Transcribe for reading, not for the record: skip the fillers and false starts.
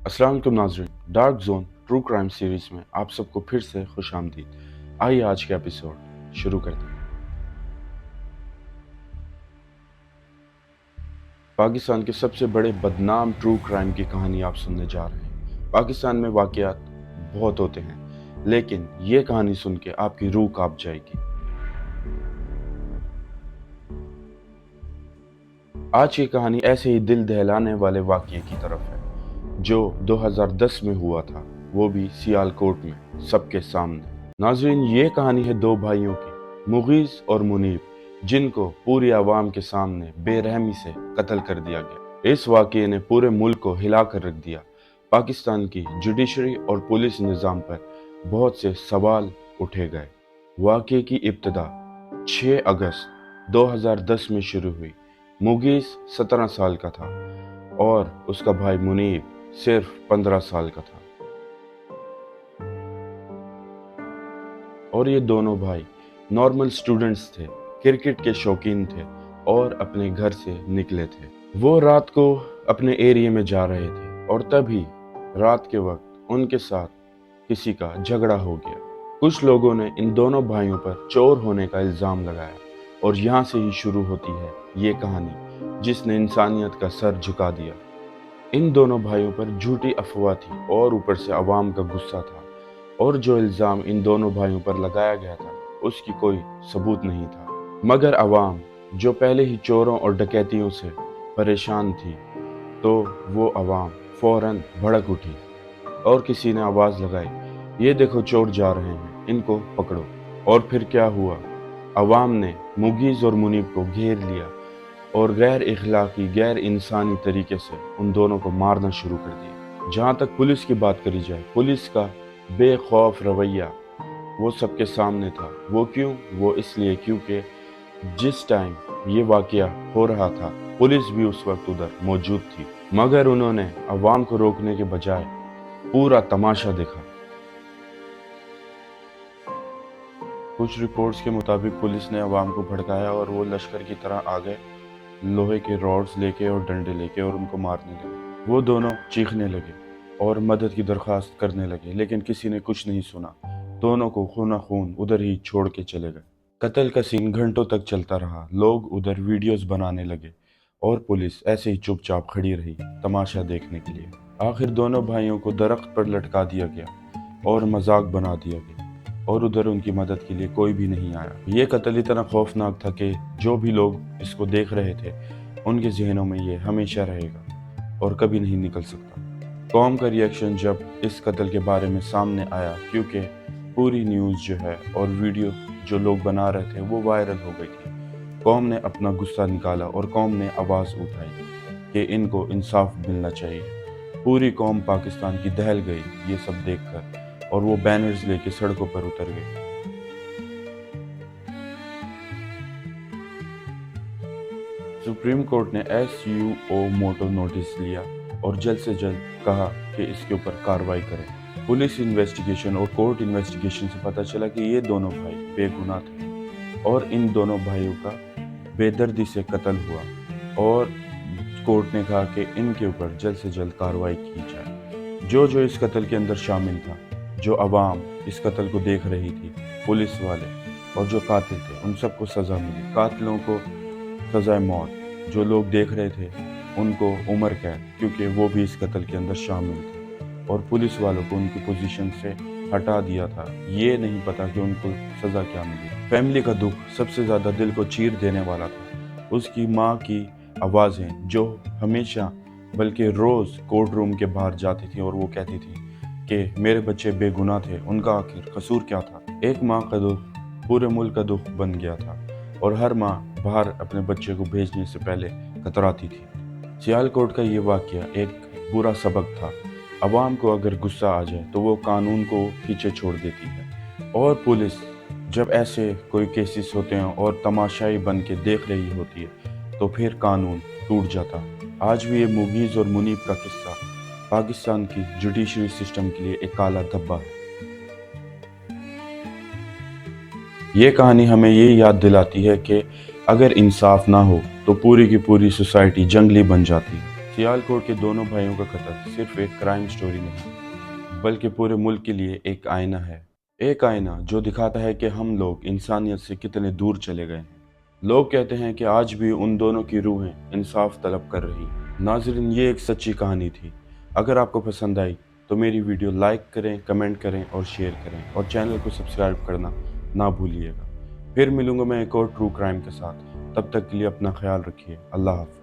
अस्सलाम वालेकुम नाज़रीन, dark zone true crime series में आप सबको फिर से खुश आमदीद। आइए आज का एपिसोड शुरू करते हैं। पाकिस्तान के सबसे बड़े बदनाम ट्रू क्राइम की कहानी आप सुनने जा रहे हैं। पाकिस्तान में वाक़यात बहुत होते हैं, लेकिन ये कहानी सुन के आपकी रूह कांप जाएगी। आज की कहानी ऐसे ही दिल दहलाने वाले वाक़ये की तरफ है, जो 2010 में हुआ था, वो भी सियालकोट में सबके सामने। नाज़रीन, ये कहानी है दो भाइयों की, मुगीज़ और मुनीब, जिनको पूरी आवाम के सामने बेरहमी से कत्ल कर दिया गया। इस वाक़ये ने पूरे मुल्क को हिला कर रख दिया। पाकिस्तान की जुडिशरी और पुलिस निज़ाम पर बहुत से सवाल उठे गए। वाक़ये की इब्तिदा 6 अगस्त 2010 में शुरू हुई। मुगीज़ 17 साल का था और उसका भाई मुनीब सिर्फ 15 साल का था। और ये दोनों भाई नॉर्मल स्टूडेंट्स थे, क्रिकेट के शौकीन थे और अपने घर से निकले थे। वो रात को अपने एरिया में जा रहे थे और तभी रात के वक्त उनके साथ किसी का झगड़ा हो गया। कुछ लोगों ने इन दोनों भाइयों पर चोर होने का इल्ज़ाम लगाया और यहाँ से ही शुरू होती है ये कहानी, जिसने इंसानियत का सर झुका दिया। इन दोनों भाइयों पर झूठी अफवाह थी और ऊपर से अवाम का गुस्सा था, और जो इल्ज़ाम इन दोनों भाइयों पर लगाया गया था उसकी कोई सबूत नहीं था। मगर अवाम, जो पहले ही चोरों और डकैतियों से परेशान थी, तो वो अवाम फौरन भड़क उठी और किसी ने आवाज़ लगाई, ये देखो चोर जा रहे हैं, इनको पकड़ो। और फिर क्या हुआ? अवाम ने मुगीज़ और मुनीब को घेर लिया और गैर इखलाकी, गैर इंसानी तरीके से उन दोनों को मारना शुरू कर दिया। जहाँ तक पुलिस की बात करी जाए, पुलिस का बेखौफ रवैया वो सबके सामने था। वो क्यों? वो इसलिए क्योंकि जिस टाइम ये वाकया हो रहा था, पुलिस भी उस वक्त उधर मौजूद थी, मगर उन्होंने अवाम को रोकने के बजाय पूरा तमाशा देखा। कुछ रिपोर्ट्स के मुताबिक पुलिस ने अवाम को भड़काया और वो लश्कर की तरह आ गए, लोहे के रॉड्स लेके और डंडे लेके, और उनको मारने लगे। वो दोनों चीखने लगे और मदद की दरख्वास्त करने लगे, लेकिन किसी ने कुछ नहीं सुना। दोनों को खूना खून उधर ही छोड़ के चले गए। कत्ल का सीन घंटों तक चलता रहा। लोग उधर वीडियोस बनाने लगे और पुलिस ऐसे ही चुपचाप खड़ी रही तमाशा देखने के लिए। आखिर दोनों भाइयों को दरख्त पर लटका दिया गया और मजाक बना दिया गया, और उधर उनकी मदद के लिए कोई भी नहीं आया। ये कत्ल इतना खौफनाक था कि जो भी लोग इसको देख रहे थे, उनके जहनों में ये हमेशा रहेगा और कभी नहीं निकल सकता। कौम का रिएक्शन जब इस कत्ल के बारे में सामने आया, क्योंकि पूरी न्यूज़ जो है और वीडियो जो लोग बना रहे थे वो वायरल हो गई थी, कौम ने अपना गुस्सा निकाला और कौम ने आवाज़ उठाई कि इनको इंसाफ मिलना चाहिए। पूरी कौम पाकिस्तान की दहल गई ये सब देखकर, और वो बैनर्स लेके सड़कों पर उतर गए। सुप्रीम कोर्ट ने SUO मोटो नोटिस लिया और जल्द से जल्द कहा कि इसके ऊपर कार्रवाई करें। पुलिस इन्वेस्टिगेशन और कोर्ट इन्वेस्टिगेशन से पता चला कि ये दोनों भाई बेगुनाह थे और इन दोनों भाइयों का बेदर्दी से कत्ल हुआ, और कोर्ट ने कहा कि इनके ऊपर जल्द से जल्द कार्रवाई की जाए। जो जो इस कत्ल के अंदर शामिल था, जो अवाम इस कत्ल को देख रही थी, पुलिस वाले और जो कातिल थे, उन सबको सज़ा मिली। कातिलों को सज़ाए मौत, जो लोग देख रहे थे उनको उम्र कैद, क्योंकि वो भी इस कत्ल के अंदर शामिल थे, और पुलिस वालों को उनकी पोजीशन से हटा दिया था। ये नहीं पता कि उनको सज़ा क्या मिली। फैमिली का दुख सबसे ज़्यादा दिल को चीर देने वाला था। उसकी माँ की आवाज़ें, जो हमेशा बल्कि रोज़ कोर्ट रूम के बाहर जाती थी और वो कहती थी कि मेरे बच्चे बेगुनाह थे, उनका आखिर कसूर क्या था। एक माँ का दुख पूरे मुल्क का दुख बन गया था, और हर माँ बाहर अपने बच्चे को भेजने से पहले कतराती थी। सियालकोट का ये वाक़या एक बुरा सबक था। अवाम को अगर गुस्सा आ जाए तो वो कानून को पीछे छोड़ देती है, और पुलिस जब ऐसे कोई केसेस होते हैं और तमाशाई बन के देख रही होती है, तो फिर कानून टूट जाता। आज भी ये मुगीज़ और मुनीब का किस्सा पाकिस्तान की जुडिशरी सिस्टम के लिए एक काला धब्बा है। ये कहानी हमें ये याद दिलाती है कि अगर इंसाफ ना हो तो पूरी की पूरी सोसाइटी जंगली बन जाती है। सियालकोट के दोनों भाइयों का कत्ल सिर्फ एक क्राइम स्टोरी नहीं, बल्कि पूरे मुल्क के लिए एक आईना है। एक आईना जो दिखाता है कि हम लोग इंसानियत से कितने दूर चले गए हैं। लोग कहते हैं कि आज भी उन दोनों की रूहें इंसाफ तलब कर रही हैं। नाज़रीन, ये एक सच्ची कहानी थी। अगर आपको पसंद आई तो मेरी वीडियो लाइक करें, कमेंट करें और शेयर करें, और चैनल को सब्सक्राइब करना ना भूलिएगा। फिर मिलूंगा मैं एक और ट्रू क्राइम के साथ। तब तक के लिए अपना ख्याल रखिए। अल्लाह हाफ़िज़।